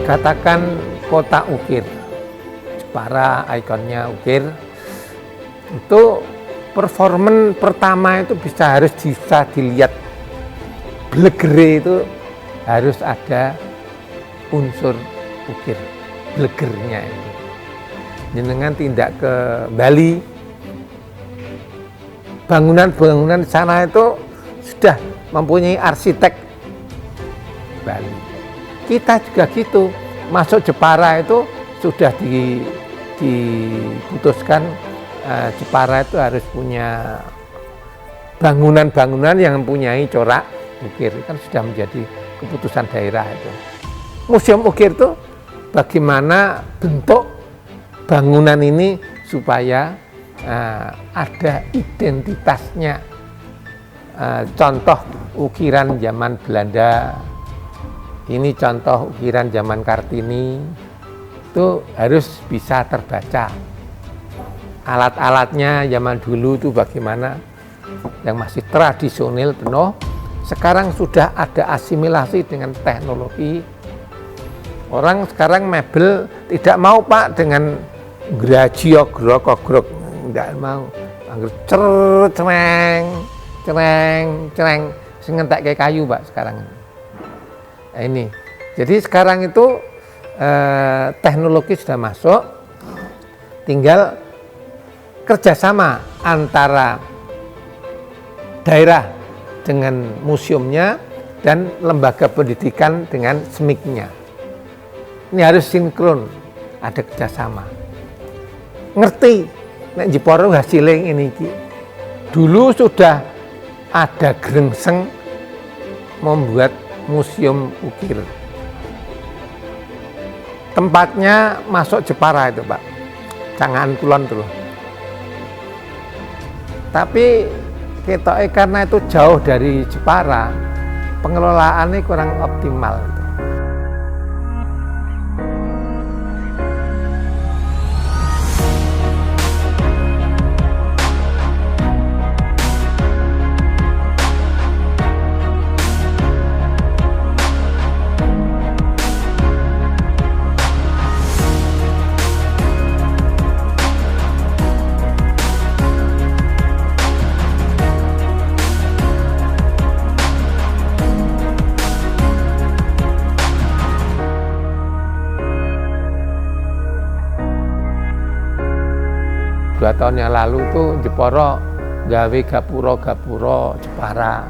Katakan kota ukir, Jepara ikonnya ukir, itu performan pertama itu harus bisa dilihat blegere itu harus ada unsur ukir blegernya itu. Jenengan tindak ke Bali, bangunan-bangunan di sana itu sudah mempunyai arsitek Bali. Kita juga gitu, masuk Jepara itu sudah diputuskan Jepara itu harus punya bangunan-bangunan yang mempunyai corak ukir, kan sudah menjadi keputusan daerah itu. Museum ukir itu bagaimana bentuk bangunan ini supaya ada identitasnya. Contoh ukiran zaman Belanda, ini contoh ukiran zaman Kartini, itu harus bisa terbaca. Alat-alatnya zaman dulu itu bagaimana, yang masih tradisional penuh. Sekarang sudah ada asimilasi dengan teknologi. Orang sekarang mebel tidak mau Pak dengan grajio grok, tidak mau. Cereng, ngentek kayak kayu Pak sekarang. Nah, ini. Jadi sekarang itu teknologi sudah masuk, tinggal kerjasama antara daerah dengan museumnya dan lembaga pendidikan dengan SMIK-nya. Ini harus sinkron, ada kerjasama. Ngerti, nek Jepara hasilnya ini. Dulu sudah ada gerengseng membuat museum ukir. Tempatnya masuk Jepara itu Pak, Cangaan Kulon tuh. Tapi ketoknya karena itu jauh dari Jepara, pengelolaannya kurang optimal. Dua tahun yang lalu tuh Jepara gawe gapura Jepara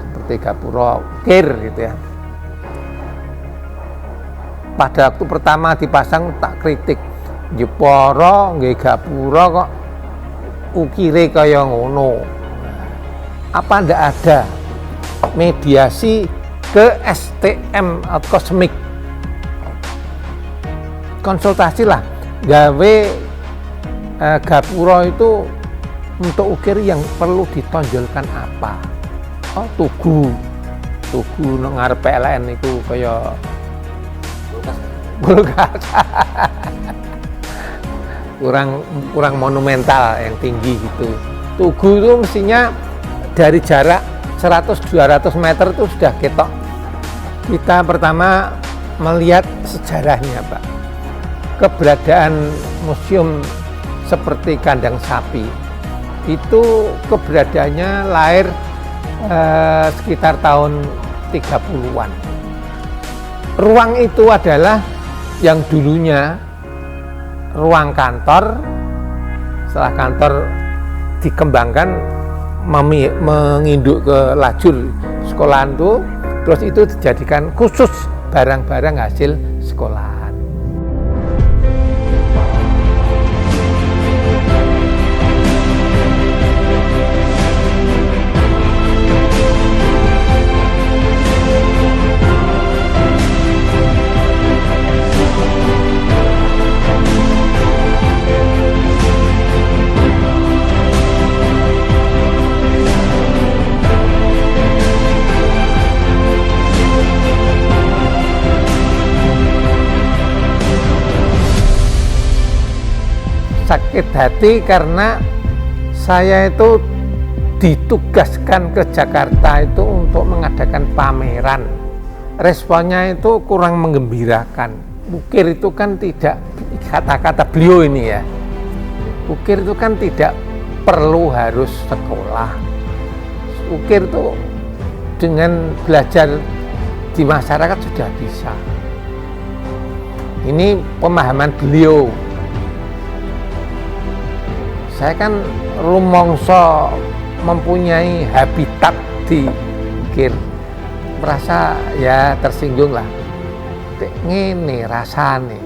seperti gapura ukir gitu ya. Pada waktu pertama dipasang tak kritik, Jepara nggih gapura kok ukire kaya ngono. Apa ndak ada mediasi ke STM atau SMIK? Konsultasilah, gawe gapura itu untuk ukir yang perlu ditonjolkan apa? Oh, tugu nang ngarep PLN itu kaya kulkas. kurang monumental yang tinggi gitu. Tugu itu mestinya dari jarak 100-200 meter itu sudah ketok. Kita pertama melihat sejarahnya Pak. Keberadaan museum seperti kandang sapi itu keberadaannya lahir sekitar tahun 30-an. Ruang itu adalah yang dulunya ruang kantor, setelah kantor dikembangkan menginduk ke lajur sekolahan itu, terus itu dijadikan khusus barang-barang hasil sekolah. Sakit hati karena saya itu ditugaskan ke Jakarta itu untuk mengadakan pameran responnya itu kurang menggembirakan. Ukir itu kan tidak, kata-kata beliau ini ya, ukir itu kan tidak perlu harus sekolah. Ukir itu dengan belajar di masyarakat sudah bisa. Ini pemahaman beliau. Saya kan rumangsa mempunyai habitat di ukir, merasa ya tersinggung lah. Ngene rasane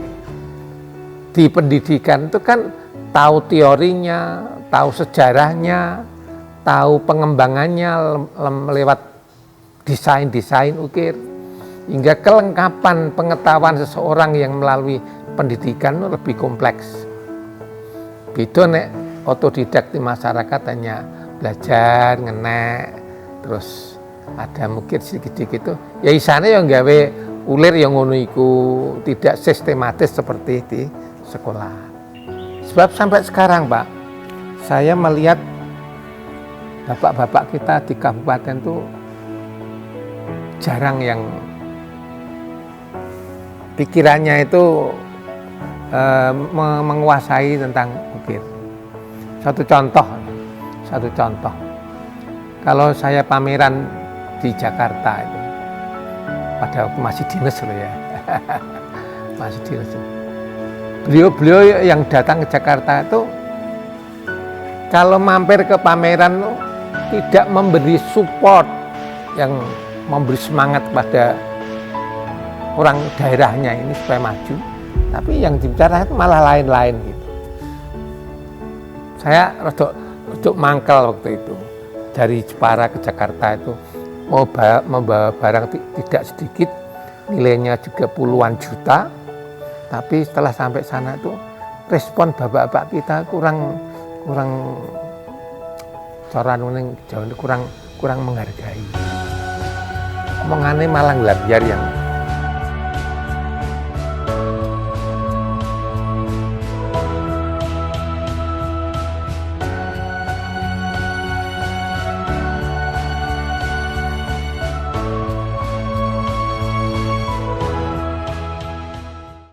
di pendidikan itu kan tahu teorinya, tahu sejarahnya, tahu pengembangannya lewat desain-desain ukir, hingga kelengkapan pengetahuan seseorang yang melalui pendidikan itu lebih kompleks. Beda nek otodidak di masyarakat hanya belajar ngenek, terus ada mungkin sedikit-sedikit itu ya isane yang gawe ulir yang ngono iku, tidak sistematis seperti di sekolah. Sebab sampai sekarang Pak, saya melihat bapak-bapak kita di kabupaten itu jarang yang pikirannya itu menguasai tentang ukir. Satu contoh, kalau saya pameran di Jakarta itu, pada waktu masih dinas loh ya, masih dinas. Beliau yang datang ke Jakarta itu, kalau mampir ke pameran itu, tidak memberi support, yang memberi semangat pada orang daerahnya ini supaya maju, tapi yang dibicarakan malah lain-lain gitu. Saya rodok mangkel waktu itu, dari Jepara ke Jakarta itu membawa barang tidak sedikit, nilainya juga puluhan juta, tapi setelah sampai sana itu respon bapak-bapak kita kurang cara kurang menghargai. Omongane malah nglambyar yang